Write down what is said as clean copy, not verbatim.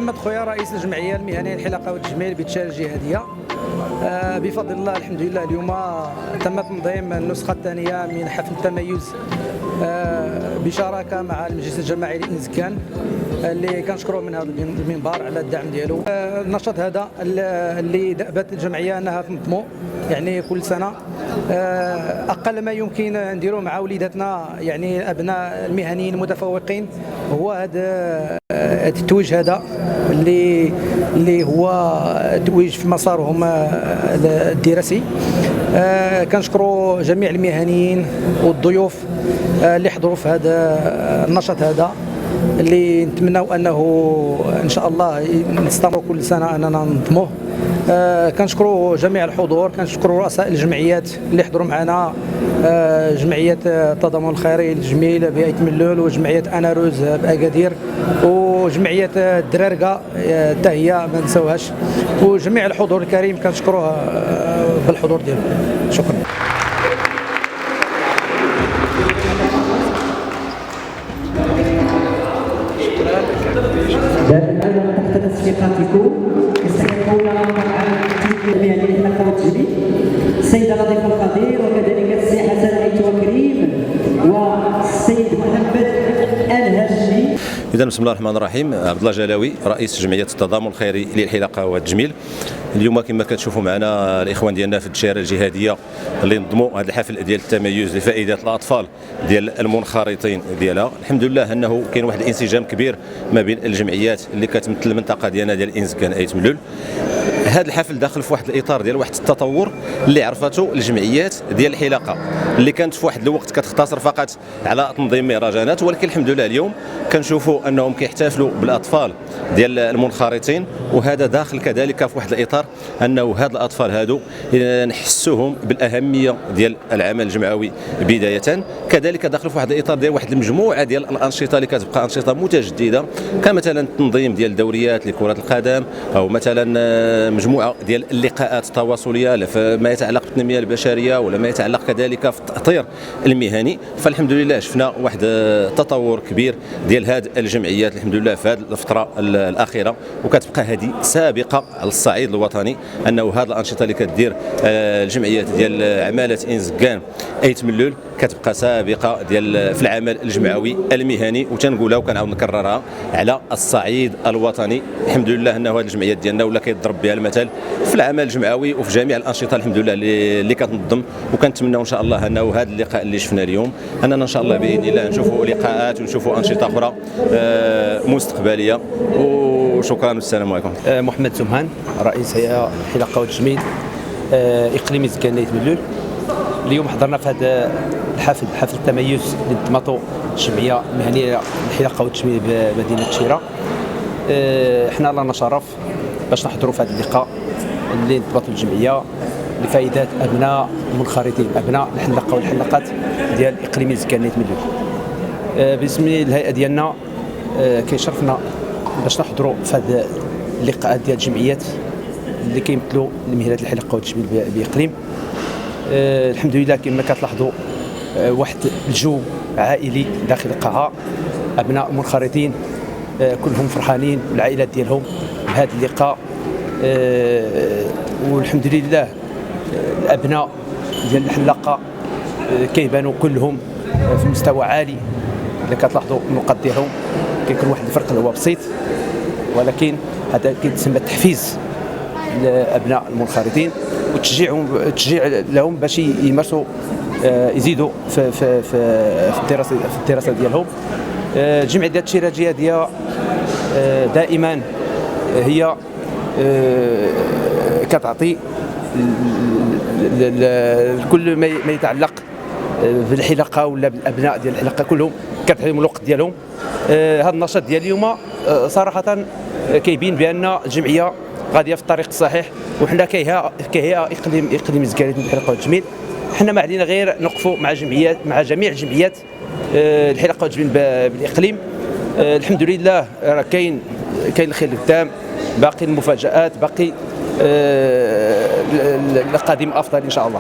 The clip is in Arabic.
محمد خويا رئيس الجمعيه المهنيه للحلاقه والتجميل بالتشال الجهاديه. بفضل الله الحمد لله اليوم تم تنظيم النسخه الثانيه من حفل التميز بشراكه مع المجلس الجماعي لإنزكان اللي كنشكروه من هذا المنبر على الدعم ديالو. النشاط هذا اللي دأبت الجمعيه انها تنظمه يعني كل سنه، اقل ما يمكن نديروه مع وليداتنا يعني ابناء المهنيين المتفوقين هو هذا التتويج هذا اللي هو تتويج في مسارهم الدراسي. كنشكروا جميع المهنيين والضيوف اللي حضروا في هذا النشاط هذا، اللي نتمنوا انه ان شاء الله نستمروا كل سنه اننا ننظموه. كنشكروا جميع الحضور، كنشكروا رؤساء الجمعيات اللي حضروا معنا، جمعيه التضامن الخيري للجميل بأيت ملول، وجمعيه اناروز باكادير، وجمعيه الدرارقه حتى هي ما نساوهاش، وجميع الحضور الكريم كنشكروه بالحضور ديالهم. شكرا. تحت تصفيقاتكم يستحقون المهنيين للحلاقه والتجميل السيده لطيفه القدير، وكذلك السي حسن عيت وكريم والسيد محمد الهاشمي. إذا بسم الله الرحمن الرحيم. عبد الله جلاوي رئيس جمعيه التضامن الخيري للحلاقه والتجميل. اليوم كما كتشوفوا معنا الاخوان ديالنا في الدشاره الجهاديه اللي نظموا هذا الحفل ديال التميز لفائده الاطفال ديال المنخرطين ديالها. الحمد لله انه كاين واحد الانسجام كبير ما بين الجمعيات اللي كتمثل المنطقه ديالنا ديال إنزكان أيت ملول. هذا الحفل داخل في واحد الاطار ديال واحد التطور اللي عرفته الجمعيات ديال الحلاقه اللي كانت في واحد الوقت كتختصر فقط على تنظيم مهرجانات، ولكن الحمد لله اليوم كنشوفوا انهم كيحتفلوا بالاطفال ديال المنخرطين، وهذا داخل كذلك في واحد الاطار انه هاد الاطفال هادو نحسوهم بالاهميه ديال العمل الجمعوي بدايه، كذلك داخل في واحد الاطار ديال واحد المجموعه ديال الانشطه اللي كتبقى انشطه متجدده، كمثلا التنظيم ديال الدوريات لكره القدم، او مثلا مجموعه ديال اللقاءات التواصليه فيما يتعلق بالتنميه البشريه ولا ما يتعلق كذلك في التاطير المهني. فالحمد لله شفنا واحد التطور كبير ديال هذه الجمعيات الحمد لله في هذه الفتره الاخيره، وكتبقى هذه سابقه على الصعيد الوطني انه هذه الانشطه اللي كدير الجمعيات ديال عماله إنزكان أيت ملول كتبقى سابقه ديال في العمل الجمعوي المهني، وتنقولها وكنعاود نكررها على الصعيد الوطني. الحمد لله انه هذه الجمعيات ديالنا ولا كيضرب بها المثل في العمل الجمعوي وفي جميع الانشطه الحمد لله اللي كتنظم. وكنتمناو ان شاء الله انه هذا اللقاء اللي شفنا اليوم اننا ان شاء الله باذن الله نشوفوا لقاءات ونشوفوا انشطه اخرى مستقبليه. وشكرا والسلام عليكم. محمد زمهان رئيس هيئه الحلاقه والتجميل اقليم إنزكان أيت ملول. اليوم حضرنا في هذا الحفل، حفل التميز اللي نظمته الجمعيه المهنيه للحلاقه والتجميل بمدينه الشيره. احنا لنا شرف باش نحضروا في هذا اللقاء اللي نظمته الجمعيه لفائده ابناء المنخرطين، ابناء الحلاقه والحلاقات ديال اقليم إنزكان أيت ملول. باسم الهيئه ديالنا كيشرفنا باش نحضروا في هذا اللقاءات ديال الجمعيات اللي كيمثلوا المهنات الحلاقه والتجميل باقليم. الحمد لله كما كتلاحظوا واحد الجو عائلي داخل القاعه، ابناء منخرطين كلهم فرحانين والعائلات ديالهم بهذا اللقاء. والحمد لله الابناء ديال الحلاقه كيبانوا كلهم في مستوى عالي. اللي كتلاحظوا النقاط ديالهم كيكون واحد الفرق اللي هو بسيط، ولكن هذا كيتسمى التحفيز لابناء المنخرطين وتشجيع لهم باش يمارسوا يزيدوا في الدراسه ديالهم. الجمعيه ديال الدشاره الجهاديه دائما هي كتعطي كل ما يتعلق بالحلاقه ولا بالابناء ديال الحلاقه كلهم كتعطيهم الوقت ديالهم. هذا النشاط ديال اليوم صراحه كيبين بان الجمعيه غاديه في الطريق الصحيح، وحنا كهيئه اقليم إنزكان للحلاقه والتجميل حنا ما علينا غير نوقفوا مع جميع الجمعيات الحلاقه والتجميل بالاقليم. الحمد لله راه كاين الخير قدام، باقي المفاجآت، باقي القادم افضل ان شاء الله.